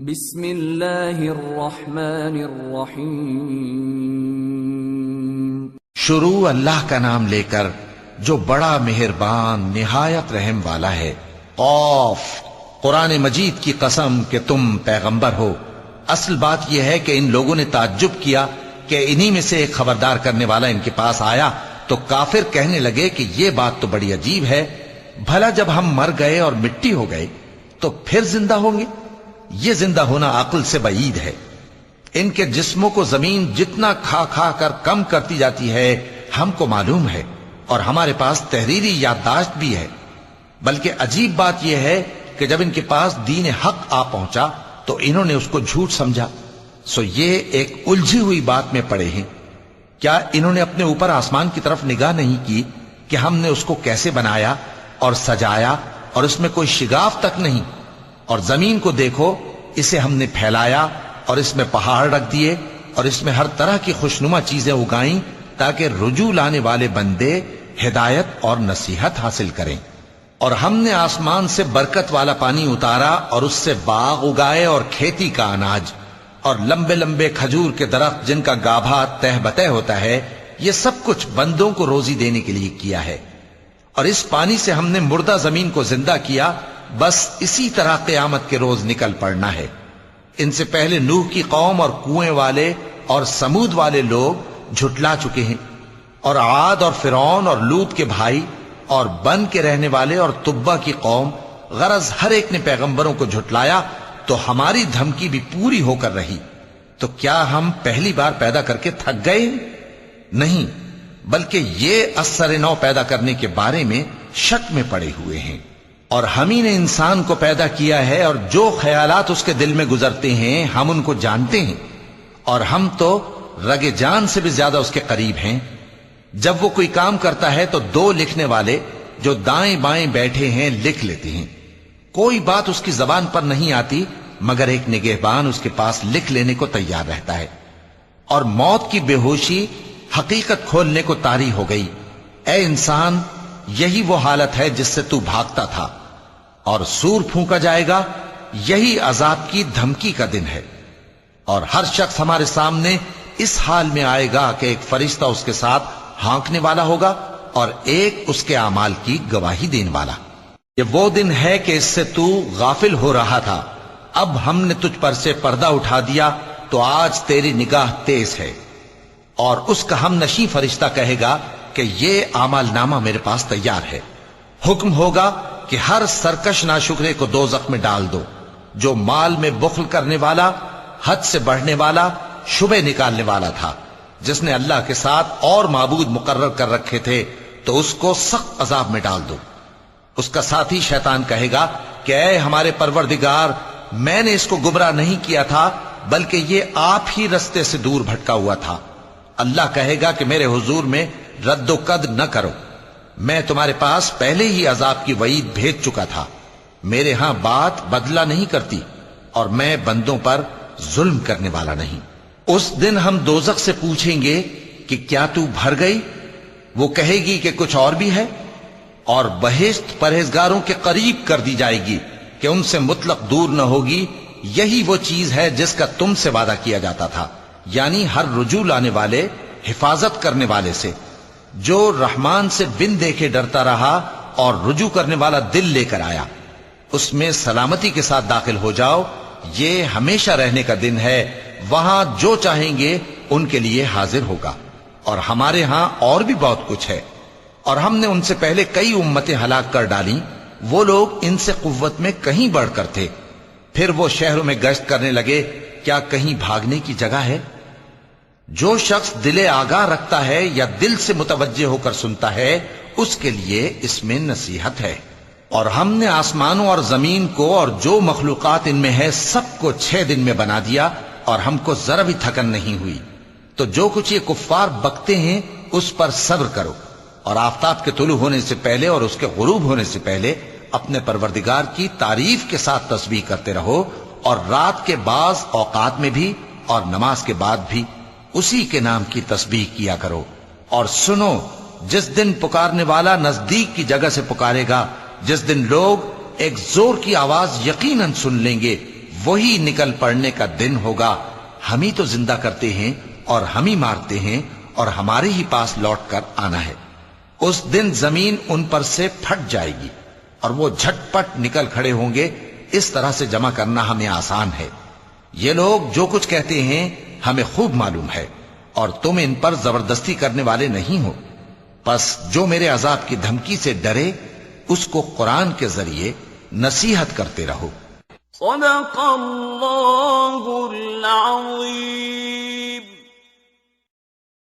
بسم اللہ الرحمن الرحیم۔ شروع اللہ کا نام لے کر جو بڑا مہربان نہایت رحم والا ہے۔ قاف، قرآن مجید کی قسم کہ تم پیغمبر ہو۔ اصل بات یہ ہے کہ ان لوگوں نے تعجب کیا کہ انہی میں سے ایک خبردار کرنے والا ان کے پاس آیا تو کافر کہنے لگے کہ یہ بات تو بڑی عجیب ہے، بھلا جب ہم مر گئے اور مٹی ہو گئے تو پھر زندہ ہوں گے؟ یہ زندہ ہونا عقل سے بعید ہے۔ ان کے جسموں کو زمین جتنا کھا کھا کر کم کرتی جاتی ہے ہم کو معلوم ہے، اور ہمارے پاس تحریری یادداشت بھی ہے۔ بلکہ عجیب بات یہ ہے کہ جب ان کے پاس دین حق آ پہنچا تو انہوں نے اس کو جھوٹ سمجھا۔ سو یہ ایک الجھی ہوئی بات میں پڑے ہیں۔ کیا انہوں نے اپنے اوپر آسمان کی طرف نگاہ نہیں کی کہ ہم نے اس کو کیسے بنایا اور سجایا، اور اس میں کوئی شگاف تک نہیں؟ اور زمین کو دیکھو، اسے ہم نے پھیلایا اور اس میں پہاڑ رکھ دیے اور اس میں ہر طرح کی خوشنما چیزیں اگائیں تاکہ رجوع لانے والے بندے ہدایت اور نصیحت حاصل کریں۔ اور ہم نے آسمان سے برکت والا پانی اتارا اور اس سے باغ اگائے اور کھیتی کا اناج اور لمبے لمبے کھجور کے درخت جن کا گابھا تہ بتہ ہوتا ہے۔ یہ سب کچھ بندوں کو روزی دینے کے لیے کیا ہے۔ اور اس پانی سے ہم نے مردہ زمین کو زندہ کیا، بس اسی طرح قیامت کے روز نکل پڑنا ہے۔ ان سے پہلے نوح کی قوم اور کنویں والے اور سمود والے لوگ جھٹلا چکے ہیں، اور عاد اور فرعون اور لوط کے بھائی اور بن کے رہنے والے اور تبا کی قوم، غرض ہر ایک نے پیغمبروں کو جھٹلایا، تو ہماری دھمکی بھی پوری ہو کر رہی۔ تو کیا ہم پہلی بار پیدا کر کے تھک گئے؟ نہیں، بلکہ یہ اثر نو پیدا کرنے کے بارے میں شک میں پڑے ہوئے ہیں۔ اور ہم ہی نے انسان کو پیدا کیا ہے، اور جو خیالات اس کے دل میں گزرتے ہیں ہم ان کو جانتے ہیں، اور ہم تو رگ جان سے بھی زیادہ اس کے قریب ہیں۔ جب وہ کوئی کام کرتا ہے تو دو لکھنے والے جو دائیں بائیں بیٹھے ہیں لکھ لیتے ہیں۔ کوئی بات اس کی زبان پر نہیں آتی مگر ایک نگہبان اس کے پاس لکھ لینے کو تیار رہتا ہے۔ اور موت کی بے ہوشی حقیقت کھولنے کو طاری ہو گئی۔ اے انسان، یہی وہ حالت ہے جس سے تو بھاگتا تھا، اور سور پھونکا جائے گا، یہی عذاب کی دھمکی کا دن ہے۔ اور ہر شخص ہمارے سامنے اس حال میں آئے گا کہ ایک فرشتہ اس کے ساتھ ہانکنے والا ہوگا اور ایک اس کے اعمال کی گواہی دینے والا۔ یہ وہ دن ہے کہ اس سے تو غافل ہو رہا تھا، اب ہم نے تجھ پر سے پردہ اٹھا دیا تو آج تیری نگاہ تیز ہے۔ اور اس کا ہم نشیں فرشتہ کہے گا کہ یہ اعمال نامہ میرے پاس تیار ہے۔ حکم ہوگا کہ ہر سرکش ناشکرے کو دوزخ میں ڈال دو، جو مال میں بخل کرنے والا، حد سے بڑھنے والا، شبہ نکالنے والا تھا، جس نے اللہ کے ساتھ اور معبود مقرر کر رکھے تھے، تو اس کو سخت عذاب میں ڈال دو۔ اس کا ساتھی شیطان کہے گا کہ اے ہمارے پروردگار، میں نے اس کو گمراہ نہیں کیا تھا بلکہ یہ آپ ہی رستے سے دور بھٹکا ہوا تھا۔ اللہ کہے گا کہ میرے حضور میں رد و قد نہ کرو، میں تمہارے پاس پہلے ہی عذاب کی وعید بھیج چکا تھا۔ میرے ہاں بات بدلہ نہیں کرتی، اور میں بندوں پر ظلم کرنے والا نہیں۔ اس دن ہم دوزخ سے پوچھیں گے کہ کیا تو بھر گئی؟ وہ کہے گی کہ کچھ اور بھی ہے۔ اور بہشت پرہیزگاروں کے قریب کر دی جائے گی کہ ان سے مطلق دور نہ ہوگی۔ یہی وہ چیز ہے جس کا تم سے وعدہ کیا جاتا تھا، یعنی ہر رجوع لانے والے، حفاظت کرنے والے سے، جو رحمان سے بن دیکھے ڈرتا رہا اور رجوع کرنے والا دل لے کر آیا، اس میں سلامتی کے ساتھ داخل ہو جاؤ۔ یہ ہمیشہ رہنے کا دن ہے، وہاں جو چاہیں گے ان کے لیے حاضر ہوگا۔ اور ہمارے ہاں اور بھی بہت کچھ ہے، اور ہم نے ان سے پہلے کئی امتیں ہلاک کر ڈالیں، وہ لوگ ان سے قوت میں کہیں بڑھ کر تھے۔ پھر وہ شہروں میں گشت کرنے لگے، کیا کہیں بھاگنے کی جگہ ہے؟ جو شخص دل آگاہ رکھتا ہے یا دل سے متوجہ ہو کر سنتا ہے، اس کے لیے اس میں نصیحت ہے۔ اور ہم نے آسمانوں اور زمین کو اور جو مخلوقات ان میں ہے سب کو 6 دن میں بنا دیا، اور ہم کو ذرا بھی تھکن نہیں ہوئی۔ تو جو کچھ یہ کفار بکتے ہیں اس پر صبر کرو، اور آفتاب کے طلوع ہونے سے پہلے اور اس کے غروب ہونے سے پہلے اپنے پروردگار کی تعریف کے ساتھ تسبیح کرتے رہو، اور رات کے بعض اوقات میں بھی اور نماز کے بعد بھی اسی کے نام کی تسبیح کیا کرو۔ اور سنو، جس دن پکارنے والا نزدیک کی جگہ سے پکارے گا، جس دن لوگ ایک زور کی آواز یقیناً سن لیں گے، وہی نکل پڑنے کا دن ہوگا، ہم ہی تو زندہ کرتے ہیں اور ہم ہی مارتے ہیں اور ہمارے ہی پاس لوٹ کر آنا ہے۔ اس دن زمین ان پر سے پھٹ جائے گی اور وہ جھٹ پٹ نکل کھڑے ہوں گے۔ اس طرح سے جمع کرنا ہمیں آسان ہے۔ یہ لوگ جو کچھ کہتے ہیں ہمیں خوب معلوم ہے، اور تم ان پر زبردستی کرنے والے نہیں ہو۔ پس جو میرے عذاب کی دھمکی سے ڈرے اس کو قرآن کے ذریعے نصیحت کرتے رہو۔ صدق اللہ العظیم۔